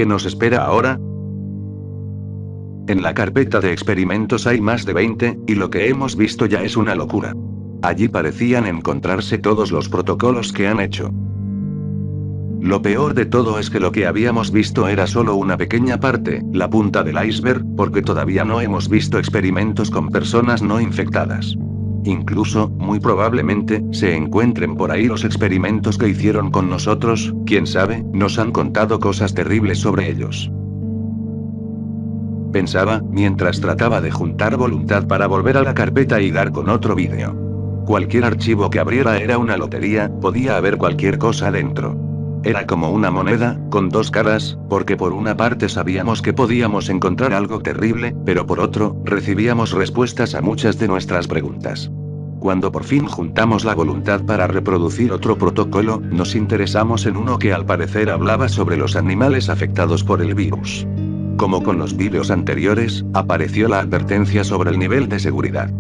¿Qué nos espera ahora? En la carpeta de experimentos hay más de 20, y lo que hemos visto ya es una locura. Allí parecían encontrarse todos los protocolos que han hecho. Lo peor de todo es que lo que habíamos visto era solo una pequeña parte, la punta del iceberg, porque todavía no hemos visto experimentos con personas no infectadas. Incluso, muy probablemente, se encuentren por ahí los experimentos que hicieron con nosotros, quién sabe, nos han contado cosas terribles sobre ellos. Pensaba, mientras trataba de juntar voluntad para volver a la carpeta y dar con otro vídeo. Cualquier archivo que abriera era una lotería, podía haber cualquier cosa dentro. Era como una moneda, con dos caras, porque por una parte sabíamos que podíamos encontrar algo terrible, pero por otro, recibíamos respuestas a muchas de nuestras preguntas. Cuando por fin juntamos la voluntad para reproducir otro protocolo, nos interesamos en uno que al parecer hablaba sobre los animales afectados por el virus. Como con los vídeos anteriores, apareció la advertencia sobre el nivel de seguridad.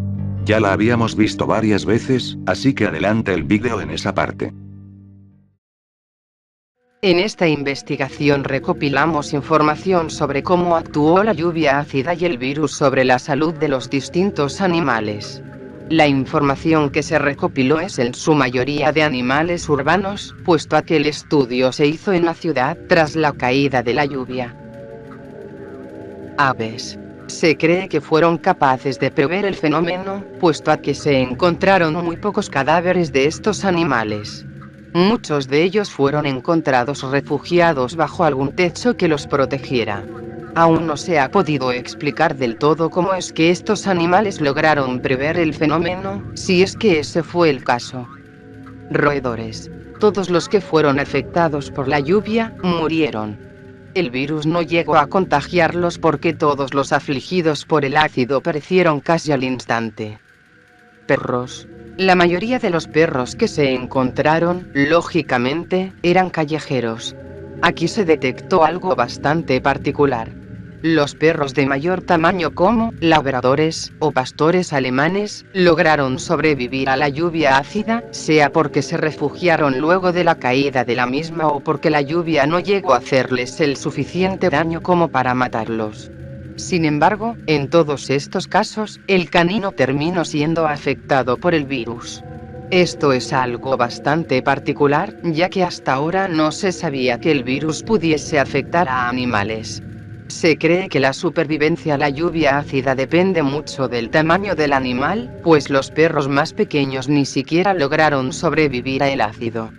Ya la habíamos visto varias veces, así que adelante el vídeo en esa parte. En esta investigación recopilamos información sobre cómo actuó la lluvia ácida y el virus sobre la salud de los distintos animales. La información que se recopiló es en su mayoría de animales urbanos, puesto a que el estudio se hizo en la ciudad tras la caída de la lluvia. Aves. Se cree que fueron capaces de prever el fenómeno, puesto a que se encontraron muy pocos cadáveres de estos animales. Muchos de ellos fueron encontrados refugiados bajo algún techo que los protegiera. Aún no se ha podido explicar del todo cómo es que estos animales lograron prever el fenómeno, si es que ese fue el caso. Roedores. Todos los que fueron afectados por la lluvia, murieron. El virus no llegó a contagiarlos porque todos los afligidos por el ácido perecieron casi al instante. Perros. La mayoría de los perros que se encontraron, lógicamente, eran callejeros. Aquí se detectó algo bastante particular. Los perros de mayor tamaño como labradores o pastores alemanes lograron sobrevivir a la lluvia ácida, sea porque se refugiaron luego de la caída de la misma o porque la lluvia no llegó a hacerles el suficiente daño como para matarlos. Sin embargo, en todos estos casos, el canino terminó siendo afectado por el virus. Esto es algo bastante particular, ya que hasta ahora no se sabía que el virus pudiese afectar a animales. Se cree que la supervivencia a la lluvia ácida depende mucho del tamaño del animal, pues los perros más pequeños ni siquiera lograron sobrevivir al ácido.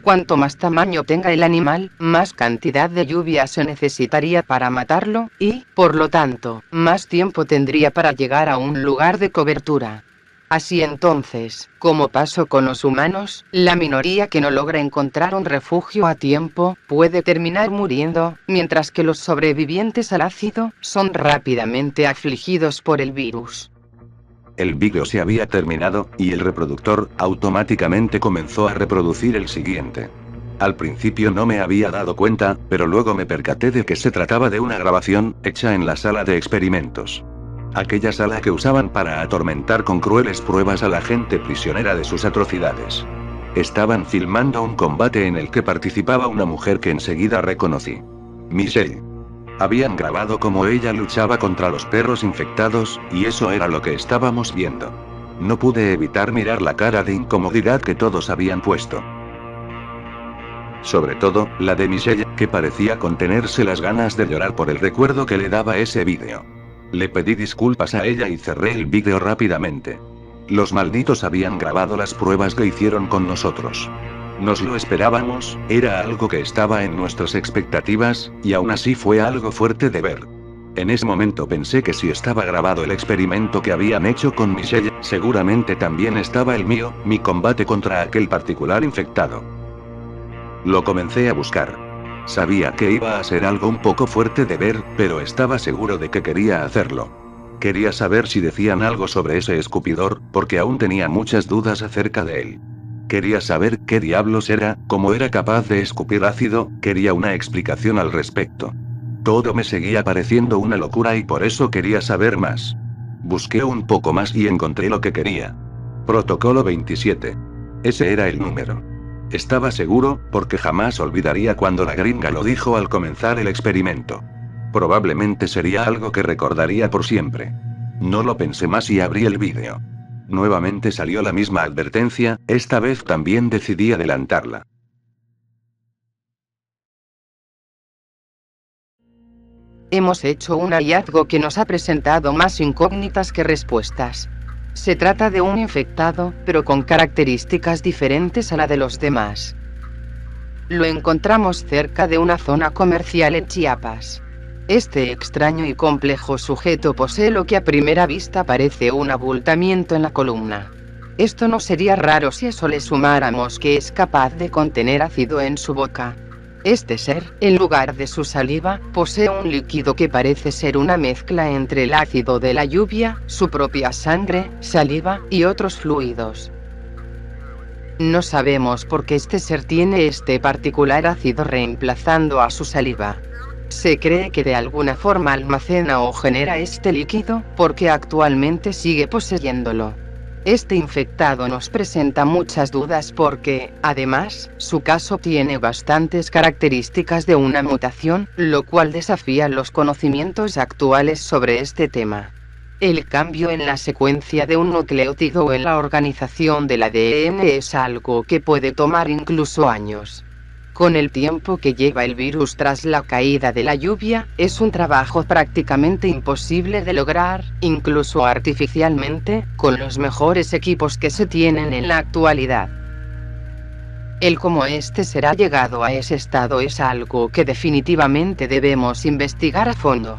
Cuanto más tamaño tenga el animal, más cantidad de lluvia se necesitaría para matarlo, y, por lo tanto, más tiempo tendría para llegar a un lugar de cobertura. Así entonces, como pasó con los humanos, la minoría que no logra encontrar un refugio a tiempo, puede terminar muriendo, mientras que los sobrevivientes al ácido, son rápidamente afligidos por el virus. El vídeo se había terminado, y el reproductor automáticamente comenzó a reproducir el siguiente. Al principio no me había dado cuenta, pero luego me percaté de que se trataba de una grabación, hecha en la sala de experimentos. Aquella sala que usaban para atormentar con crueles pruebas a la gente prisionera de sus atrocidades. Estaban filmando un combate en el que participaba una mujer que enseguida reconocí. Michelle. Habían grabado cómo ella luchaba contra los perros infectados, y eso era lo que estábamos viendo. No pude evitar mirar la cara de incomodidad que todos habían puesto. Sobre todo, la de Michelle, que parecía contenerse las ganas de llorar por el recuerdo que le daba ese vídeo. Le pedí disculpas a ella y cerré el vídeo rápidamente. Los malditos habían grabado las pruebas que hicieron con nosotros. Nos lo esperábamos, era algo que estaba en nuestras expectativas, y aún así fue algo fuerte de ver. En ese momento pensé que si estaba grabado el experimento que habían hecho con Michelle, seguramente también estaba el mío, mi combate contra aquel particular infectado. Lo comencé a buscar. Sabía que iba a ser algo un poco fuerte de ver, pero estaba seguro de que quería hacerlo. Quería saber si decían algo sobre ese escupidor, porque aún tenía muchas dudas acerca de él. Quería saber qué diablos era, cómo era capaz de escupir ácido, quería una explicación al respecto. Todo me seguía pareciendo una locura y por eso quería saber más. Busqué un poco más y encontré lo que quería. Protocolo 27. Ese era el número. Estaba seguro, porque jamás olvidaría cuando la gringa lo dijo al comenzar el experimento. Probablemente sería algo que recordaría por siempre. No lo pensé más y abrí el vídeo. Nuevamente salió la misma advertencia, esta vez también decidí adelantarla. Hemos hecho un hallazgo que nos ha presentado más incógnitas que respuestas. Se trata de un infectado, pero con características diferentes a la de los demás. Lo encontramos cerca de una zona comercial en Chiapas. Este extraño y complejo sujeto posee lo que a primera vista parece un abultamiento en la columna. Esto no sería raro si a eso le sumáramos que es capaz de contener ácido en su boca. Este ser, en lugar de su saliva, posee un líquido que parece ser una mezcla entre el ácido de la lluvia, su propia sangre, saliva y otros fluidos. No sabemos por qué este ser tiene este particular ácido reemplazando a su saliva. Se cree que de alguna forma almacena o genera este líquido, porque actualmente sigue poseyéndolo. Este infectado nos presenta muchas dudas porque, además, su caso tiene bastantes características de una mutación, lo cual desafía los conocimientos actuales sobre este tema. El cambio en la secuencia de un nucleótido o en la organización del ADN es algo que puede tomar incluso años. Con el tiempo que lleva el virus tras la caída de la lluvia, es un trabajo prácticamente imposible de lograr, incluso artificialmente, con los mejores equipos que se tienen en la actualidad. El cómo este será llegado a ese estado es algo que definitivamente debemos investigar a fondo.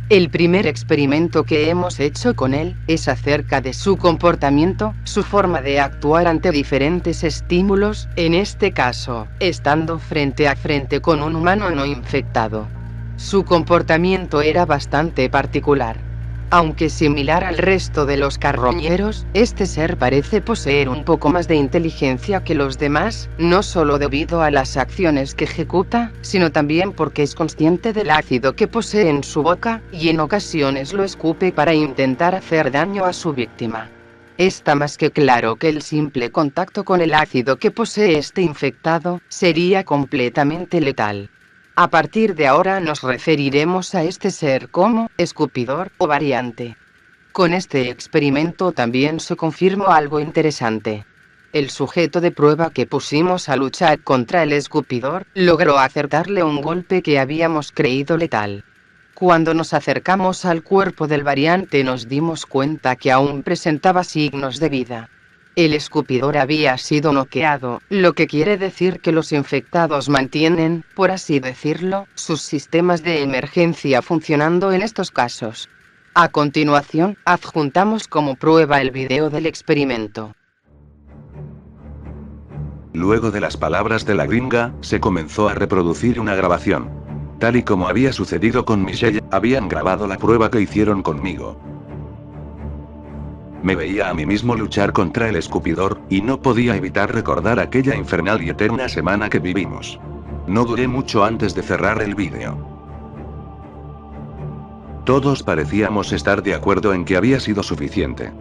El primer experimento que hemos hecho con él es acerca de su comportamiento, su forma de actuar ante diferentes estímulos, en este caso, estando frente a frente con un humano no infectado. Su comportamiento era bastante particular. Aunque similar al resto de los carroñeros, este ser parece poseer un poco más de inteligencia que los demás, no solo debido a las acciones que ejecuta, sino también porque es consciente del ácido que posee en su boca, y en ocasiones lo escupe para intentar hacer daño a su víctima. Está más que claro que el simple contacto con el ácido que posee este infectado sería completamente letal. A partir de ahora nos referiremos a este ser como escupidor o variante. Con este experimento también se confirmó algo interesante. El sujeto de prueba que pusimos a luchar contra el escupidor logró acertarle un golpe que habíamos creído letal. Cuando nos acercamos al cuerpo del variante nos dimos cuenta que aún presentaba signos de vida. El escupidor había sido noqueado, lo que quiere decir que los infectados mantienen, por así decirlo, sus sistemas de emergencia funcionando en estos casos. A continuación, adjuntamos como prueba el video del experimento. Luego de las palabras de la gringa, se comenzó a reproducir una grabación. Tal y como había sucedido con Michelle, habían grabado la prueba que hicieron conmigo. Me veía a mí mismo luchar contra el escupidor, y no podía evitar recordar aquella infernal y eterna semana que vivimos. No duré mucho antes de cerrar el vídeo. Todos parecíamos estar de acuerdo en que había sido suficiente.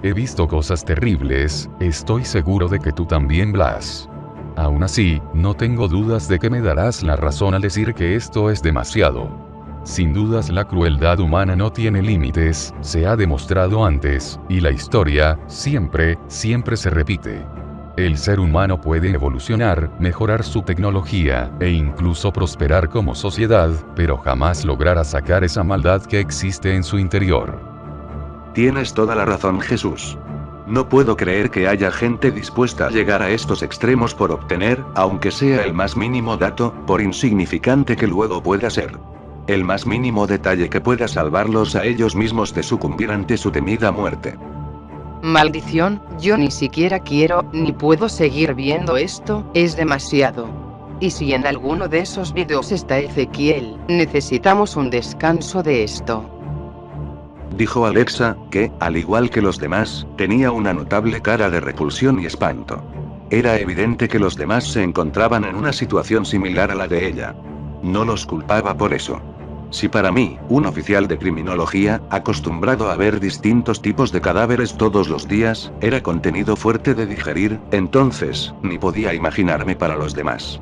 He visto cosas terribles, estoy seguro de que tú también, Blas. Aún así, no tengo dudas de que me darás la razón al decir que esto es demasiado. Sin dudas la crueldad humana no tiene límites, se ha demostrado antes, y la historia, siempre se repite. El ser humano puede evolucionar, mejorar su tecnología, e incluso prosperar como sociedad, pero jamás logrará sacar esa maldad que existe en su interior. Tienes toda la razón, Jesús. No puedo creer que haya gente dispuesta a llegar a estos extremos por obtener, aunque sea el más mínimo dato, por insignificante que luego pueda ser. El más mínimo detalle que pueda salvarlos a ellos mismos de sucumbir ante su temida muerte. Maldición, yo ni siquiera quiero, ni puedo seguir viendo esto, es demasiado. Y si en alguno de esos videos está Ezequiel, necesitamos un descanso de esto. Dijo Alexa, que, al igual que los demás, tenía una notable cara de repulsión y espanto. Era evidente que los demás se encontraban en una situación similar a la de ella. No los culpaba por eso. Si para mí, un oficial de criminología, acostumbrado a ver distintos tipos de cadáveres todos los días, era contenido fuerte de digerir, entonces, ni podía imaginarme para los demás.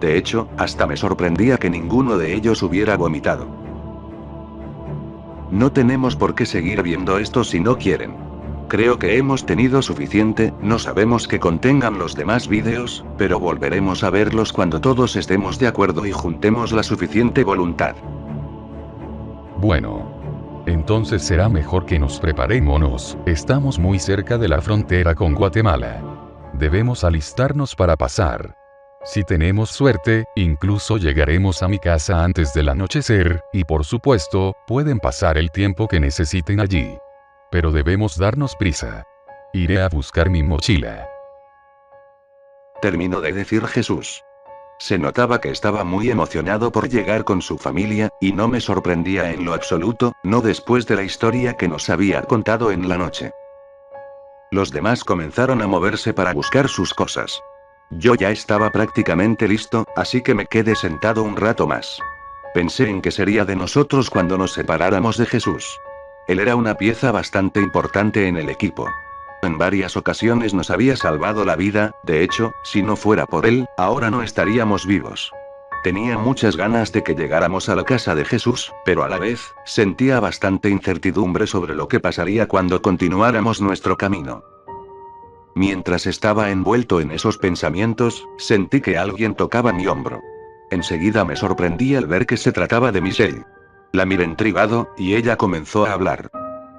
De hecho, hasta me sorprendía que ninguno de ellos hubiera vomitado. No tenemos por qué seguir viendo esto si no quieren. Creo que hemos tenido suficiente, no sabemos qué contengan los demás vídeos, pero volveremos a verlos cuando todos estemos de acuerdo y juntemos la suficiente voluntad. Bueno. Entonces será mejor que nos preparémonos, estamos muy cerca de la frontera con Guatemala. Debemos alistarnos para pasar. Si tenemos suerte, incluso llegaremos a mi casa antes del anochecer, y por supuesto, pueden pasar el tiempo que necesiten allí. Pero debemos darnos prisa. Iré a buscar mi mochila. Terminó de decir Jesús. Se notaba que estaba muy emocionado por llegar con su familia, y no me sorprendía en lo absoluto, no después de la historia que nos había contado en la noche. Los demás comenzaron a moverse para buscar sus cosas. Yo ya estaba prácticamente listo, así que me quedé sentado un rato más. Pensé en qué sería de nosotros cuando nos separáramos de Jesús. Él era una pieza bastante importante en el equipo. En varias ocasiones nos había salvado la vida, de hecho, si no fuera por él, ahora no estaríamos vivos. Tenía muchas ganas de que llegáramos a la casa de Jesús, pero a la vez, sentía bastante incertidumbre sobre lo que pasaría cuando continuáramos nuestro camino. Mientras estaba envuelto en esos pensamientos, sentí que alguien tocaba mi hombro. Enseguida me sorprendí al ver que se trataba de Michelle. La miré intrigado, y ella comenzó a hablar.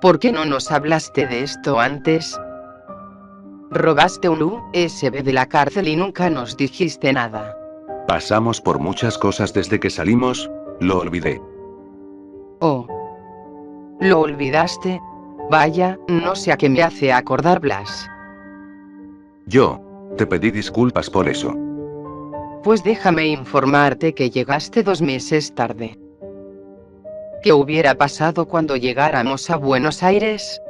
¿Por qué no nos hablaste de esto antes? Robaste un USB de la cárcel y nunca nos dijiste nada. Pasamos por muchas cosas desde que salimos, lo olvidé. Oh. ¿Lo olvidaste? Vaya, no sé a qué me hace acordar Blas. Yo te pedí disculpas por eso. Pues déjame informarte que llegaste 2 meses tarde. ¿Qué hubiera pasado cuando llegáramos a Buenos Aires?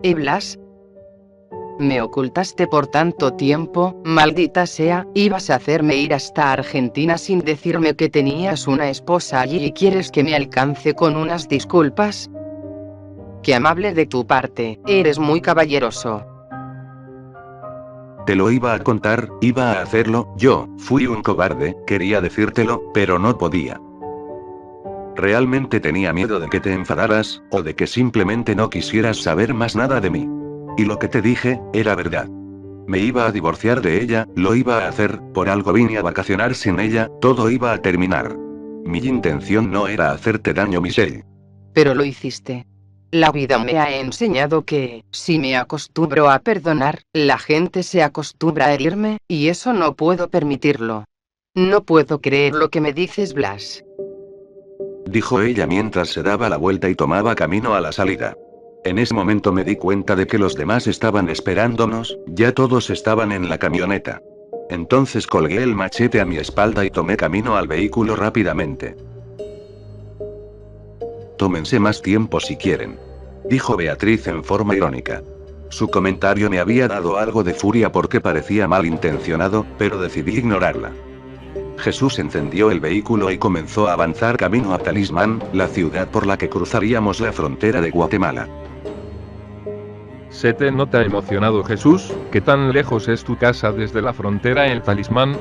¿Y Blas? Me ocultaste por tanto tiempo, maldita sea, ibas a hacerme ir hasta Argentina sin decirme que tenías una esposa allí y quieres que me alcance con unas disculpas. Qué amable de tu parte, eres muy caballeroso. Te lo iba a contar, iba a hacerlo, yo, fui un cobarde, quería decírtelo, pero no podía. Realmente tenía miedo de que te enfadaras, o de que simplemente no quisieras saber más nada de mí. Y lo que te dije, era verdad. Me iba a divorciar de ella, lo iba a hacer, por algo vine a vacacionar sin ella, todo iba a terminar. Mi intención no era hacerte daño, Michelle. Pero lo hiciste. La vida me ha enseñado que, si me acostumbro a perdonar, la gente se acostumbra a herirme, y eso no puedo permitirlo. No puedo creer lo que me dices, Blas. Dijo ella mientras se daba la vuelta y tomaba camino a la salida. En ese momento me di cuenta de que los demás estaban esperándonos, ya todos estaban en la camioneta. Entonces colgué el machete a mi espalda y tomé camino al vehículo rápidamente. Tómense más tiempo si quieren, dijo Beatriz en forma irónica. Su comentario me había dado algo de furia porque parecía malintencionado, pero decidí ignorarla. Jesús encendió el vehículo y comenzó a avanzar camino a Talismán, la ciudad por la que cruzaríamos la frontera de Guatemala. ¿Se te nota emocionado, Jesús? ¿Qué tan lejos es tu casa desde la frontera en Talismán?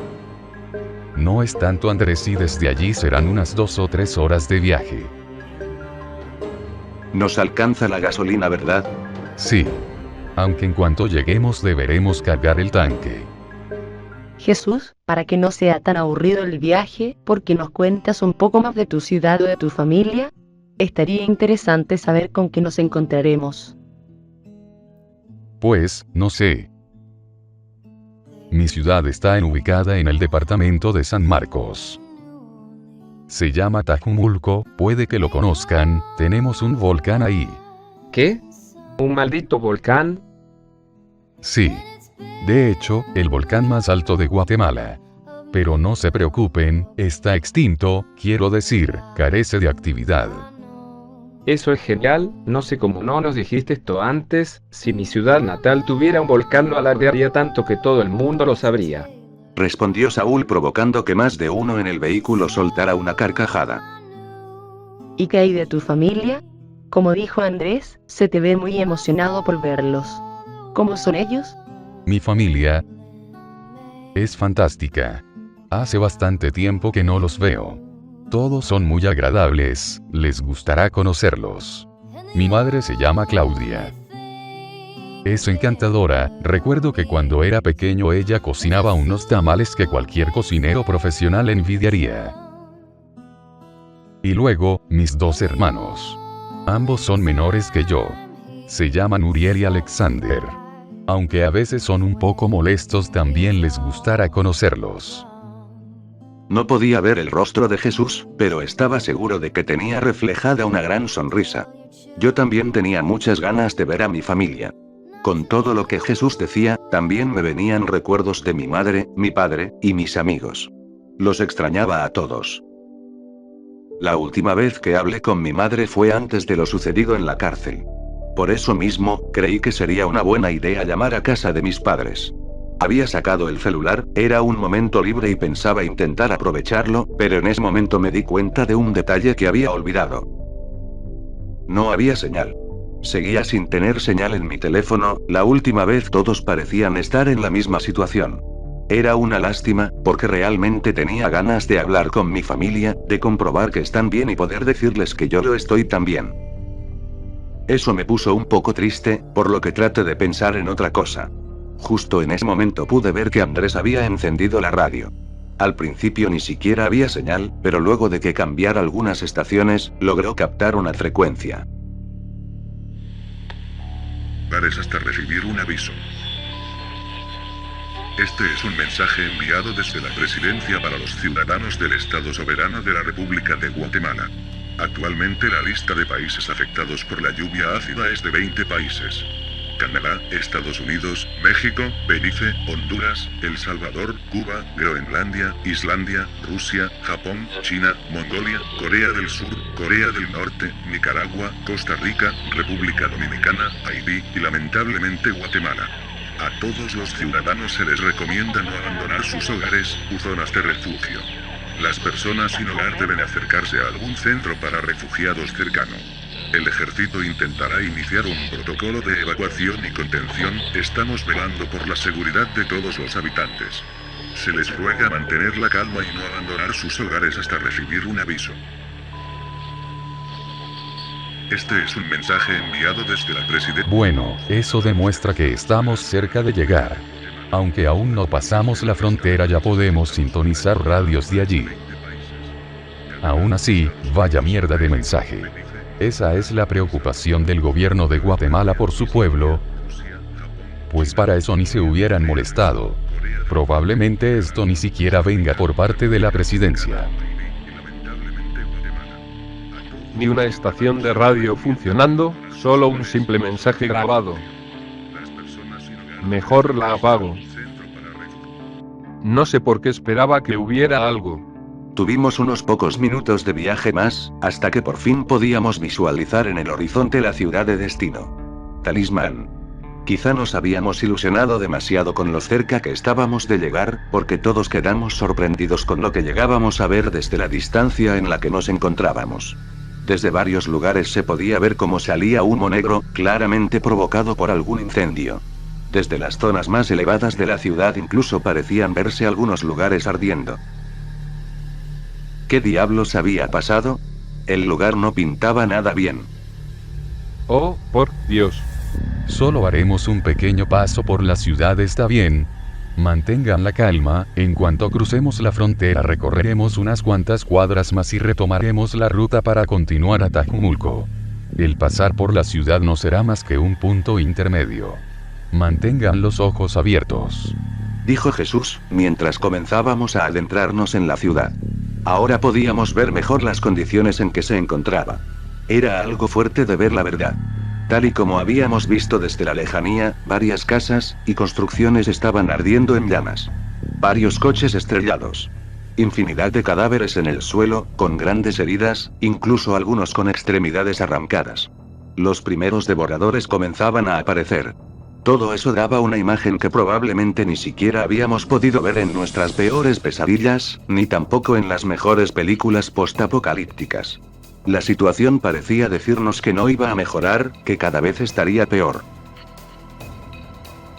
No es tanto, Andrés, y desde allí serán unas 2 o 3 horas de viaje. Nos alcanza la gasolina, ¿verdad? Sí. Aunque en cuanto lleguemos deberemos cargar el tanque. Jesús, para que no sea tan aburrido el viaje, ¿por qué nos cuentas un poco más de tu ciudad o de tu familia? Estaría interesante saber con qué nos encontraremos. Pues, no sé. Mi ciudad está ubicada en el departamento de San Marcos. Se llama Tajumulco, puede que lo conozcan, tenemos un volcán ahí. ¿Qué? ¿Un maldito volcán? Sí. De hecho, el volcán más alto de Guatemala. Pero no se preocupen, está extinto, quiero decir, carece de actividad. Eso es genial, no sé cómo no nos dijiste esto antes, si mi ciudad natal tuviera un volcán lo alardearía tanto que todo el mundo lo sabría. Respondió Saúl provocando que más de uno en el vehículo soltara una carcajada. ¿Y qué hay de tu familia? Como dijo Andrés, se te ve muy emocionado por verlos. ¿Cómo son ellos? Mi familia es fantástica. Hace bastante tiempo que no los veo. Todos son muy agradables, les gustará conocerlos. Mi madre se llama Claudia. Es encantadora, recuerdo que cuando era pequeño ella cocinaba unos tamales que cualquier cocinero profesional envidiaría. Y luego, mis 2 hermanos. Ambos son menores que yo. Se llaman Uriel y Alexander. Aunque a veces son un poco molestos, también les gustará conocerlos. No podía ver el rostro de Jesús, pero estaba seguro de que tenía reflejada una gran sonrisa. Yo también tenía muchas ganas de ver a mi familia. Con todo lo que Jesús decía, también me venían recuerdos de mi madre, mi padre, y mis amigos. Los extrañaba a todos. La última vez que hablé con mi madre fue antes de lo sucedido en la cárcel. Por eso mismo, creí que sería una buena idea llamar a casa de mis padres. Había sacado el celular, era un momento libre y pensaba intentar aprovecharlo, pero en ese momento me di cuenta de un detalle que había olvidado. No había señal. Seguía sin tener señal en mi teléfono, la última vez todos parecían estar en la misma situación. Era una lástima, porque realmente tenía ganas de hablar con mi familia, de comprobar que están bien y poder decirles que yo lo estoy también. Eso me puso un poco triste, por lo que traté de pensar en otra cosa. Justo en ese momento pude ver que Andrés había encendido la radio. Al principio ni siquiera había señal, pero luego de que cambiara algunas estaciones, logró captar una frecuencia. Pares hasta recibir un aviso. Este es un mensaje enviado desde la Presidencia para los ciudadanos del Estado Soberano de la República de Guatemala. Actualmente la lista de países afectados por la lluvia ácida es de 20 países. Canadá, Estados Unidos, México, Belice, Honduras, El Salvador, Cuba, Groenlandia, Islandia, Rusia, Japón, China, Mongolia, Corea del Sur, Corea del Norte, Nicaragua, Costa Rica, República Dominicana, Haití y lamentablemente Guatemala. A todos los ciudadanos se les recomienda no abandonar sus hogares u zonas de refugio. Las personas sin hogar deben acercarse a algún centro para refugiados cercano. El ejército intentará iniciar un protocolo de evacuación y contención, estamos velando por la seguridad de todos los habitantes. Se les ruega mantener la calma y no abandonar sus hogares hasta recibir un aviso. Este es un mensaje enviado desde la Presidencia. Bueno, eso demuestra que estamos cerca de llegar. Aunque aún no pasamos la frontera, ya podemos sintonizar radios de allí. Aún así, vaya mierda de mensaje. Esa es la preocupación del gobierno de Guatemala por su pueblo, pues para eso ni se hubieran molestado. Probablemente esto ni siquiera venga por parte de la presidencia. Ni una estación de radio funcionando, solo un simple mensaje grabado. Mejor la apago. No sé por qué esperaba que hubiera algo. Tuvimos unos pocos minutos de viaje más, hasta que por fin podíamos visualizar en el horizonte la ciudad de destino. Talismán. Quizá nos habíamos ilusionado demasiado con lo cerca que estábamos de llegar, porque todos quedamos sorprendidos con lo que llegábamos a ver desde la distancia en la que nos encontrábamos. Desde varios lugares se podía ver cómo salía humo negro, claramente provocado por algún incendio. Desde las zonas más elevadas de la ciudad incluso parecían verse algunos lugares ardiendo. ¿Qué diablos había pasado? El lugar no pintaba nada bien. Oh, por Dios. Solo haremos un pequeño paso por la ciudad, ¿está bien? Mantengan la calma, en cuanto crucemos la frontera recorreremos unas cuantas cuadras más y retomaremos la ruta para continuar a Tajumulco. El pasar por la ciudad no será más que un punto intermedio. Mantengan los ojos abiertos, dijo Jesús, mientras comenzábamos a adentrarnos en la ciudad. Ahora podíamos ver mejor las condiciones en que se encontraba. Era algo fuerte de ver la verdad. Tal y como habíamos visto desde la lejanía, varias casas y construcciones estaban ardiendo en llamas. Varios coches estrellados. Infinidad de cadáveres en el suelo, con grandes heridas, incluso algunos con extremidades arrancadas. Los primeros devoradores comenzaban a aparecer. Todo eso daba una imagen que probablemente ni siquiera habíamos podido ver en nuestras peores pesadillas, ni tampoco en las mejores películas postapocalípticas. La situación parecía decirnos que no iba a mejorar, que cada vez estaría peor.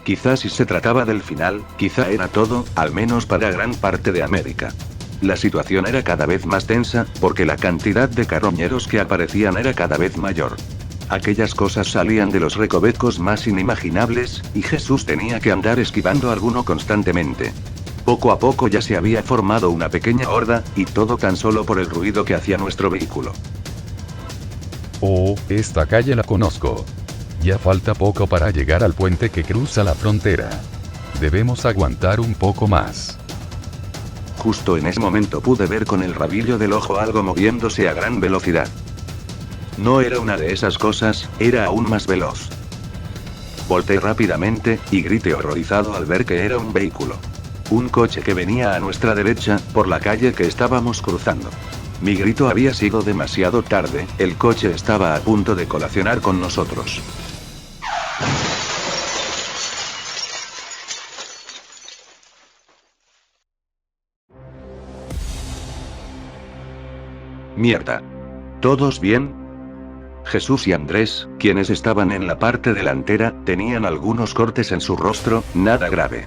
Quizás si se trataba del final, quizá era todo, al menos para gran parte de América. La situación era cada vez más tensa, porque la cantidad de carroñeros que aparecían era cada vez mayor. Aquellas cosas salían de los recovecos más inimaginables, y Jesús tenía que andar esquivando alguno constantemente. Poco a poco ya se había formado una pequeña horda, y todo tan solo por el ruido que hacía nuestro vehículo. Oh, esta calle la conozco. Ya falta poco para llegar al puente que cruza la frontera. Debemos aguantar un poco más. Justo en ese momento pude ver con el rabillo del ojo algo moviéndose a gran velocidad. No era una de esas cosas, era aún más veloz. Volteé rápidamente, y grité horrorizado al ver que era un vehículo. Un coche que venía a nuestra derecha, por la calle que estábamos cruzando. Mi grito había sido demasiado tarde, el coche estaba a punto de colisionar con nosotros. Mierda. ¿Todos bien? Jesús y Andrés, quienes estaban en la parte delantera, tenían algunos cortes en su rostro, nada grave.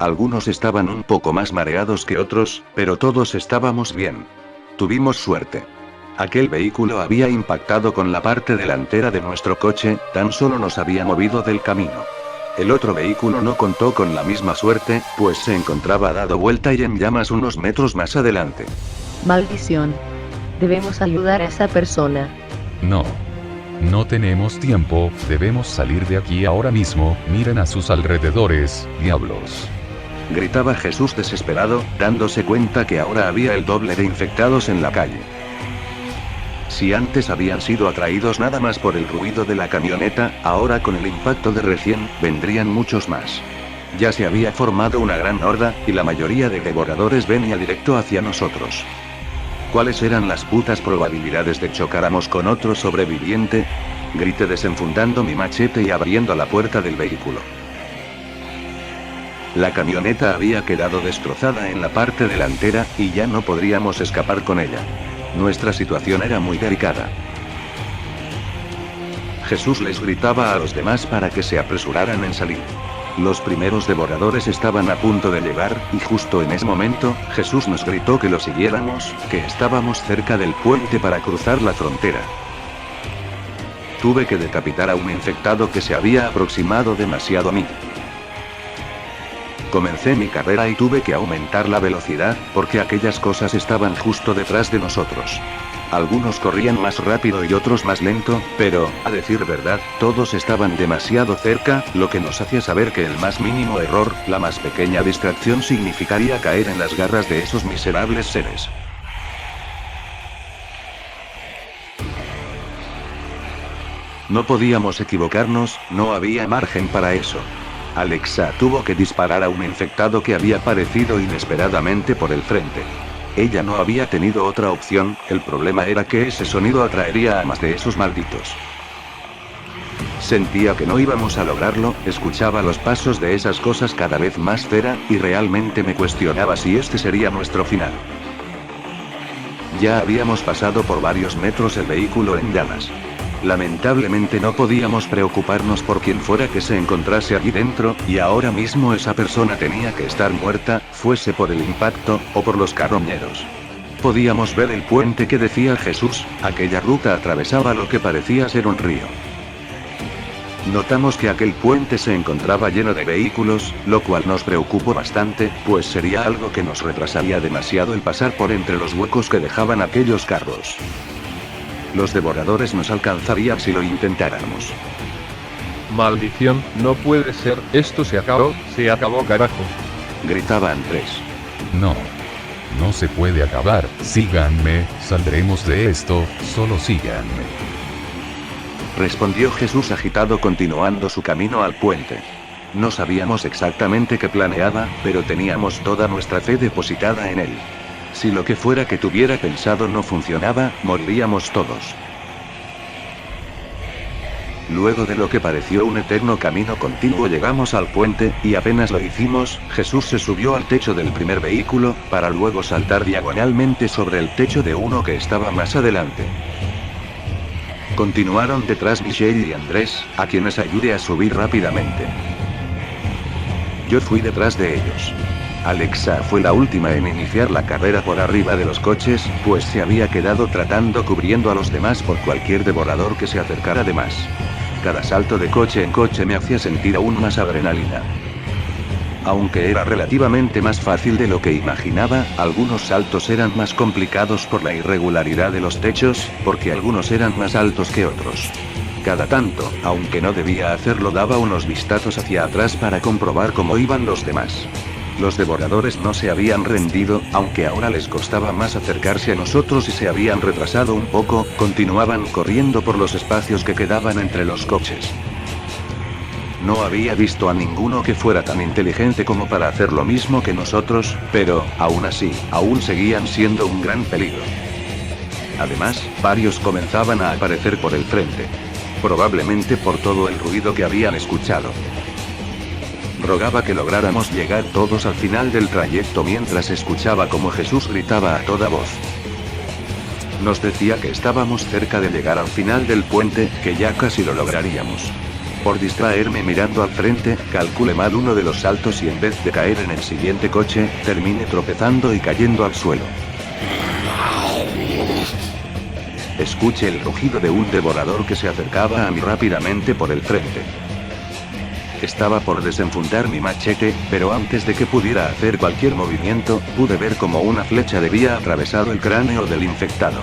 Algunos estaban un poco más mareados que otros, pero todos estábamos bien. Tuvimos suerte. Aquel vehículo había impactado con la parte delantera de nuestro coche, tan solo nos había movido del camino. El otro vehículo no contó con la misma suerte, pues se encontraba dado vuelta y en llamas unos metros más adelante. Maldición. Debemos ayudar a esa persona. No. No tenemos tiempo, debemos salir de aquí ahora mismo, miren a sus alrededores, diablos. Gritaba Jesús desesperado, dándose cuenta que ahora había el doble de infectados en la calle. Si antes habían sido atraídos nada más por el ruido de la camioneta, ahora con el impacto de recién, vendrían muchos más. Ya se había formado una gran horda, y la mayoría de devoradores venía directo hacia nosotros. ¿Cuáles eran las putas probabilidades de chocáramos con otro sobreviviente? Grité desenfundando mi machete y abriendo la puerta del vehículo. La camioneta había quedado destrozada en la parte delantera, y ya no podríamos escapar con ella. Nuestra situación era muy delicada. Jesús les gritaba a los demás para que se apresuraran en salir. Los primeros devoradores estaban a punto de llegar, y justo en ese momento, Jesús nos gritó que lo siguiéramos, que estábamos cerca del puente para cruzar la frontera. Tuve que decapitar a un infectado que se había aproximado demasiado a mí. Comencé mi carrera y tuve que aumentar la velocidad, porque aquellas cosas estaban justo detrás de nosotros. Algunos corrían más rápido y otros más lento, pero, a decir verdad, todos estaban demasiado cerca, lo que nos hacía saber que el más mínimo error, la más pequeña distracción significaría caer en las garras de esos miserables seres. No podíamos equivocarnos, no había margen para eso. Alexa tuvo que disparar a un infectado que había aparecido inesperadamente por el frente. Ella no había tenido otra opción, el problema era que ese sonido atraería a más de esos malditos. Sentía que no íbamos a lograrlo, escuchaba los pasos de esas cosas cada vez más cerca, y realmente me cuestionaba si este sería nuestro final. Ya habíamos pasado por varios metros el vehículo en llamas. Lamentablemente no podíamos preocuparnos por quien fuera que se encontrase allí dentro, y ahora mismo esa persona tenía que estar muerta, fuese por el impacto, o por los carroñeros. Podíamos ver el puente que decía Jesús, aquella ruta atravesaba lo que parecía ser un río. Notamos que aquel puente se encontraba lleno de vehículos, lo cual nos preocupó bastante, pues sería algo que nos retrasaría demasiado el pasar por entre los huecos que dejaban aquellos carros. Los devoradores nos alcanzarían si lo intentáramos. Maldición, no puede ser, esto se acabó carajo. Gritaba Andrés. No. No se puede acabar, síganme, saldremos de esto, solo síganme. Respondió Jesús agitado continuando su camino al puente. No sabíamos exactamente qué planeaba, pero teníamos toda nuestra fe depositada en él. Si lo que fuera que tuviera pensado no funcionaba, moriríamos todos. Luego de lo que pareció un eterno camino continuo llegamos al puente, y apenas lo hicimos, Jesús se subió al techo del primer vehículo, para luego saltar diagonalmente sobre el techo de uno que estaba más adelante. Continuaron detrás Michelle y Andrés, a quienes ayudé a subir rápidamente. Yo fui detrás de ellos. Alexa fue la última en iniciar la carrera por arriba de los coches, pues se había quedado tratando cubriendo a los demás por cualquier devorador que se acercara de más. Cada salto de coche en coche me hacía sentir aún más adrenalina. Aunque era relativamente más fácil de lo que imaginaba, algunos saltos eran más complicados por la irregularidad de los techos, porque algunos eran más altos que otros. Cada tanto, aunque no debía hacerlo, daba unos vistazos hacia atrás para comprobar cómo iban los demás. Los devoradores no se habían rendido, aunque ahora les costaba más acercarse a nosotros y se habían retrasado un poco, continuaban corriendo por los espacios que quedaban entre los coches. No había visto a ninguno que fuera tan inteligente como para hacer lo mismo que nosotros, pero, aún así, aún seguían siendo un gran peligro. Además, varios comenzaban a aparecer por el frente. Probablemente por todo el ruido que habían escuchado. Rogaba que lográramos llegar todos al final del trayecto mientras escuchaba como Jesús gritaba a toda voz. Nos decía que estábamos cerca de llegar al final del puente, que ya casi lo lograríamos. Por distraerme mirando al frente, calculé mal uno de los saltos y en vez de caer en el siguiente coche, terminé tropezando y cayendo al suelo. Escuché el rugido de un devorador que se acercaba a mí rápidamente por el frente. Estaba por desenfundar mi machete, pero antes de que pudiera hacer cualquier movimiento, pude ver como una flecha había atravesado el cráneo del infectado.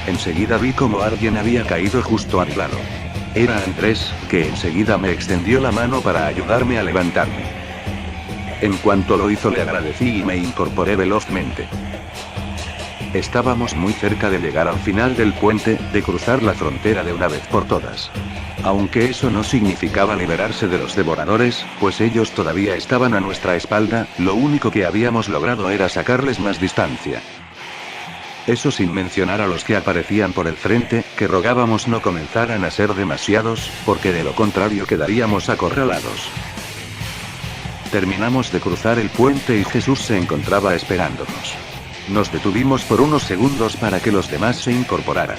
Enseguida vi como alguien había caído justo a mi lado. Era Andrés, que enseguida me extendió la mano para ayudarme a levantarme. En cuanto lo hizo le agradecí y me incorporé velozmente. Estábamos muy cerca de llegar al final del puente, de cruzar la frontera de una vez por todas. Aunque eso no significaba liberarse de los devoradores, pues ellos todavía estaban a nuestra espalda, lo único que habíamos logrado era sacarles más distancia. Eso sin mencionar a los que aparecían por el frente, que rogábamos no comenzaran a ser demasiados, porque de lo contrario quedaríamos acorralados. Terminamos de cruzar el puente y Jesús se encontraba esperándonos. Nos detuvimos por unos segundos para que los demás se incorporaran.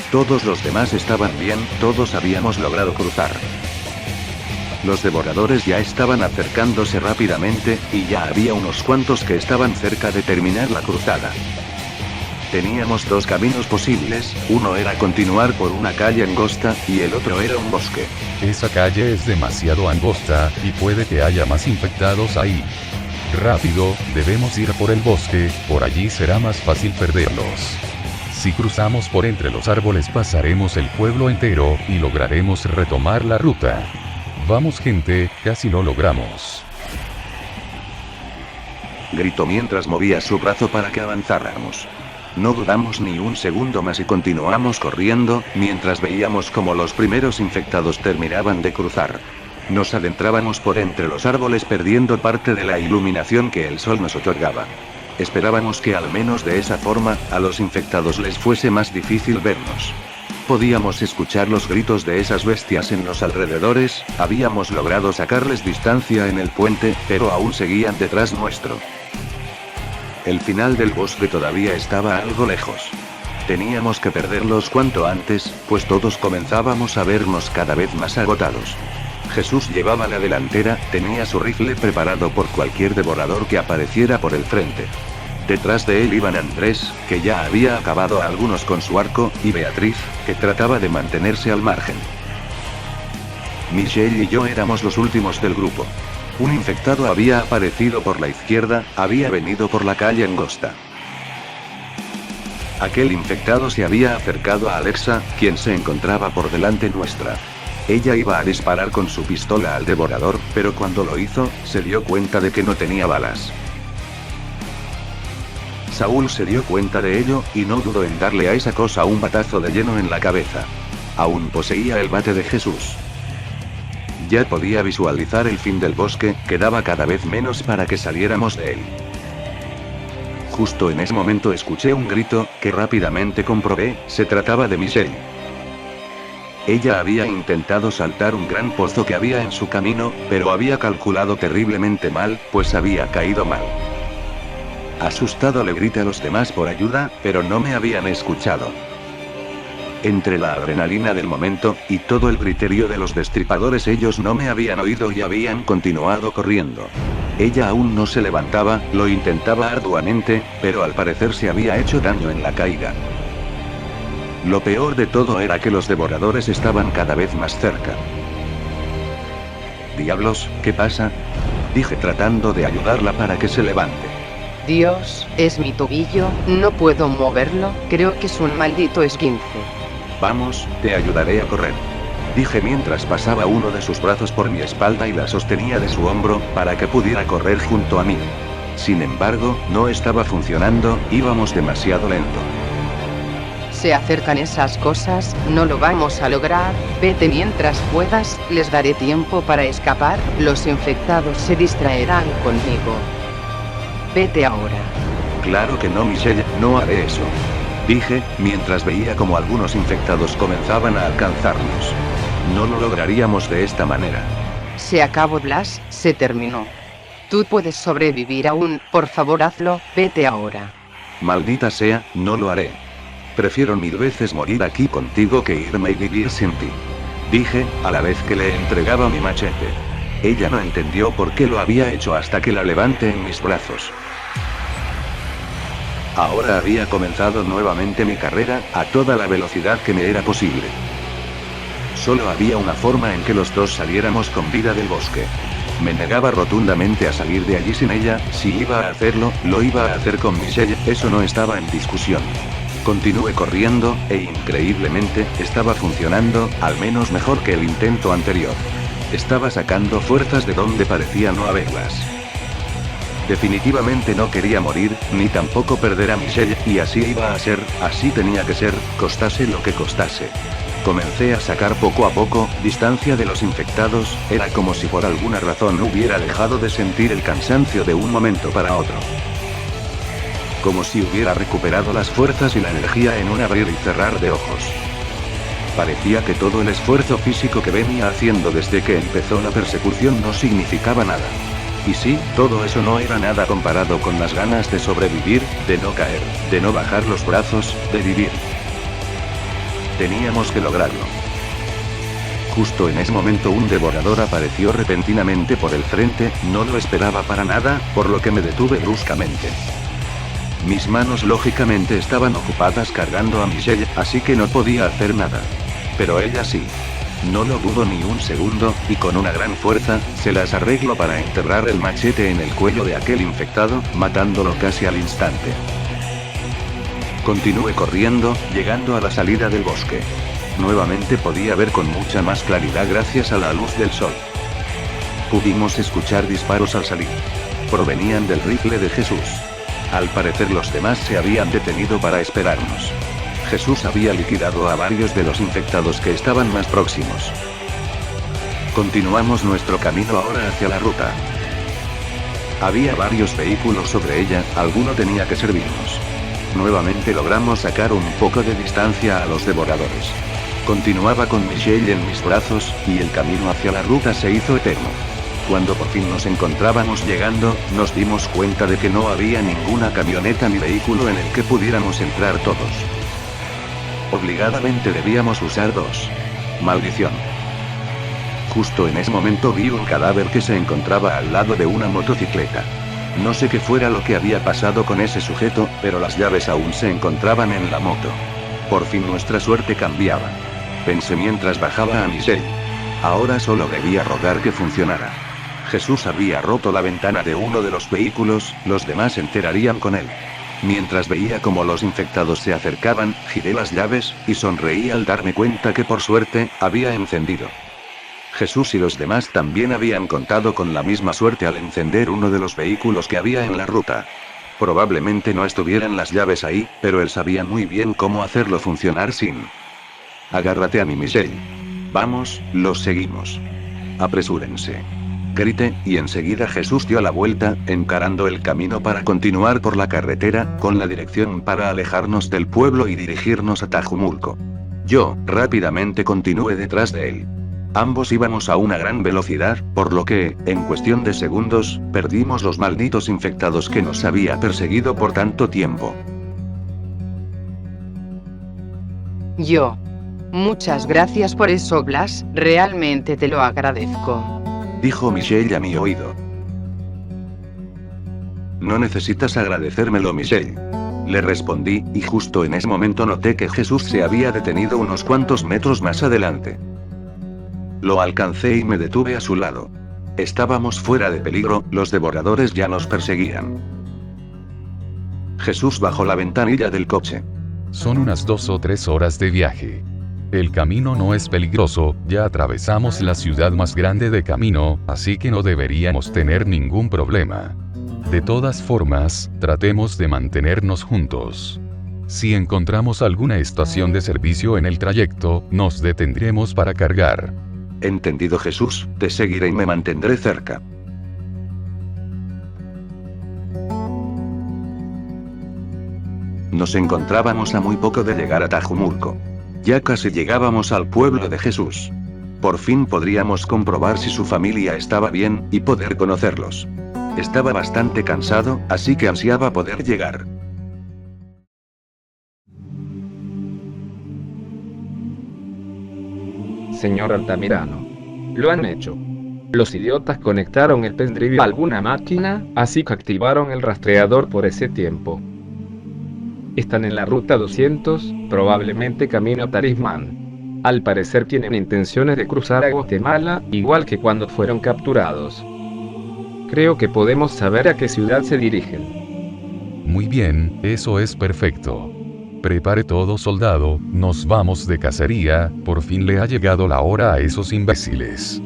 Todos los demás estaban bien, todos habíamos logrado cruzar. Los devoradores ya estaban acercándose rápidamente, y ya había unos cuantos que estaban cerca de terminar la cruzada. Teníamos dos caminos posibles, uno era continuar por una calle angosta, y el otro era un bosque. Esa calle es demasiado angosta, y puede que haya más infectados ahí. Rápido, debemos ir por el bosque, por allí será más fácil perderlos. Si cruzamos por entre los árboles pasaremos el pueblo entero, y lograremos retomar la ruta. Vamos gente, casi lo logramos. Gritó mientras movía su brazo para que avanzáramos. No dudamos ni un segundo más y continuamos corriendo, mientras veíamos como los primeros infectados terminaban de cruzar. Nos adentrábamos por entre los árboles perdiendo parte de la iluminación que el sol nos otorgaba. Esperábamos que al menos de esa forma, a los infectados les fuese más difícil vernos. Podíamos escuchar los gritos de esas bestias en los alrededores, habíamos logrado sacarles distancia en el puente, pero aún seguían detrás nuestro. El final del bosque todavía estaba algo lejos. Teníamos que perderlos cuanto antes, pues todos comenzábamos a vernos cada vez más agotados. Jesús llevaba la delantera, tenía su rifle preparado por cualquier devorador que apareciera por el frente. Detrás de él iban Andrés, que ya había acabado a algunos con su arco, y Beatriz, que trataba de mantenerse al margen. Michelle y yo éramos los últimos del grupo. Un infectado había aparecido por la izquierda, había venido por la calle angosta. Aquel infectado se había acercado a Alexa, quien se encontraba por delante nuestra. Ella iba a disparar con su pistola al devorador, pero cuando lo hizo, se dio cuenta de que no tenía balas. Saúl se dio cuenta de ello, y no dudó en darle a esa cosa un batazo de lleno en la cabeza. Aún poseía el bate de Jesús. Ya podía visualizar el fin del bosque, quedaba cada vez menos para que saliéramos de él. Justo en ese momento escuché un grito, que rápidamente comprobé, se trataba de Michelle. Ella había intentado saltar un gran pozo que había en su camino, pero había calculado terriblemente mal, pues había caído mal. Asustado le grité a los demás por ayuda, pero no me habían escuchado. Entre la adrenalina del momento, y todo el griterío de los destripadores, ellos no me habían oído y habían continuado corriendo. Ella aún no se levantaba, lo intentaba arduamente, pero al parecer se había hecho daño en la caída. Lo peor de todo era que los devoradores estaban cada vez más cerca. «Diablos, ¿qué pasa?», dije tratando de ayudarla para que se levante. Dios, es mi tobillo, no puedo moverlo, creo que es un maldito esguince. «Vamos, te ayudaré a correr», dije mientras pasaba uno de sus brazos por mi espalda y la sostenía de su hombro, para que pudiera correr junto a mí. Sin embargo, no estaba funcionando, íbamos demasiado lento. Se acercan esas cosas, no lo vamos a lograr, vete mientras puedas, les daré tiempo para escapar, los infectados se distraerán conmigo. Vete ahora. Claro que no, Michelle, no haré eso, dije, mientras veía como algunos infectados comenzaban a alcanzarnos. No lo lograríamos de esta manera. Se acabó, Blas, se terminó. Tú puedes sobrevivir aún, por favor hazlo, vete ahora. Maldita sea, no lo haré. Prefiero 1000 veces morir aquí contigo que irme y vivir sin ti, dije, a la vez que le entregaba mi machete. Ella no entendió por qué lo había hecho hasta que la levanté en mis brazos. Ahora había comenzado nuevamente mi carrera, a toda la velocidad que me era posible. Solo había una forma en que los dos saliéramos con vida del bosque. Me negaba rotundamente a salir de allí sin ella, si iba a hacerlo, lo iba a hacer con Michelle, eso no estaba en discusión. Continué corriendo, e increíblemente, estaba funcionando, al menos mejor que el intento anterior. Estaba sacando fuerzas de donde parecía no haberlas. Definitivamente no quería morir, ni tampoco perder a Michelle, y así iba a ser, así tenía que ser, costase lo que costase. Comencé a sacar poco a poco, distancia de los infectados, era como si por alguna razón hubiera dejado de sentir el cansancio de un momento para otro. Como si hubiera recuperado las fuerzas y la energía en un abrir y cerrar de ojos. Parecía que todo el esfuerzo físico que venía haciendo desde que empezó la persecución no significaba nada. Y sí, todo eso no era nada comparado con las ganas de sobrevivir, de no caer, de no bajar los brazos, de vivir. Teníamos que lograrlo. Justo en ese momento un devorador apareció repentinamente por el frente, no lo esperaba para nada, por lo que me detuve bruscamente. Mis manos lógicamente estaban ocupadas cargando a Michelle, así que no podía hacer nada. Pero ella sí. No lo dudó ni un segundo, y con una gran fuerza, se las arregló para enterrar el machete en el cuello de aquel infectado, matándolo casi al instante. Continué corriendo, llegando a la salida del bosque. Nuevamente podía ver con mucha más claridad gracias a la luz del sol. Pudimos escuchar disparos al salir. Provenían del rifle de Jesús. Al parecer los demás se habían detenido para esperarnos. Jesús había liquidado a varios de los infectados que estaban más próximos. Continuamos nuestro camino ahora hacia la ruta. Había varios vehículos sobre ella, alguno tenía que servirnos. Nuevamente logramos sacar un poco de distancia a los devoradores. Continuaba con Michelle en mis brazos, y el camino hacia la ruta se hizo eterno. Cuando por fin nos encontrábamos llegando, nos dimos cuenta de que no había ninguna camioneta ni vehículo en el que pudiéramos entrar todos. Obligadamente debíamos usar dos. Maldición. Justo en ese momento vi un cadáver que se encontraba al lado de una motocicleta. No sé qué fuera lo que había pasado con ese sujeto, pero las llaves aún se encontraban en la moto. Por fin nuestra suerte cambiaba. Pensé mientras bajaba a Michelle. Ahora solo debía rogar que funcionara. Jesús había roto la ventana de uno de los vehículos, los demás se enterarían con él. Mientras veía cómo los infectados se acercaban, giré las llaves, y sonreí al darme cuenta que por suerte, había encendido. Jesús y los demás también habían contado con la misma suerte al encender uno de los vehículos que había en la ruta. Probablemente no estuvieran las llaves ahí, pero él sabía muy bien cómo hacerlo funcionar sin... Agárrate a mí, Michelle. Vamos, los seguimos. Apresúrense. Grité, y enseguida Jesús dio la vuelta, encarando el camino para continuar por la carretera, con la dirección para alejarnos del pueblo y dirigirnos a Tajumulco. Yo, rápidamente continué detrás de él. Ambos íbamos a una gran velocidad, por lo que, en cuestión de segundos, perdimos los malditos infectados que nos había perseguido por tanto tiempo. Yo, Muchas gracias por eso, Blas, realmente te lo agradezco. Dijo Michelle a mi oído. No necesitas agradecérmelo, Michelle. Le respondí, y justo en ese momento noté que Jesús se había detenido unos cuantos metros más adelante. Lo alcancé y me detuve a su lado. Estábamos fuera de peligro, los devoradores ya nos perseguían. Jesús bajó la ventanilla del coche. Son unas 2 o 3 horas de viaje. El camino no es peligroso, ya atravesamos la ciudad más grande de camino, así que no deberíamos tener ningún problema. De todas formas, tratemos de mantenernos juntos. Si encontramos alguna estación de servicio en el trayecto, nos detendremos para cargar. Entendido, Jesús, te seguiré y me mantendré cerca. Nos encontrábamos a muy poco de llegar a Tajumulco. Ya casi llegábamos al pueblo de Jesús. Por fin podríamos comprobar si su familia estaba bien, y poder conocerlos. Estaba bastante cansado, así que ansiaba poder llegar. Señor Altamirano. Lo han hecho. Los idiotas conectaron el pendrive a alguna máquina, así que activaron el rastreador por ese tiempo. Están en la ruta 200, probablemente camino a Tarismán. Al parecer tienen intenciones de cruzar a Guatemala, igual que cuando fueron capturados. Creo que podemos saber a qué ciudad se dirigen. Muy bien, eso es perfecto. Prepare todo, soldado, nos vamos de cacería, por fin le ha llegado la hora a esos imbéciles.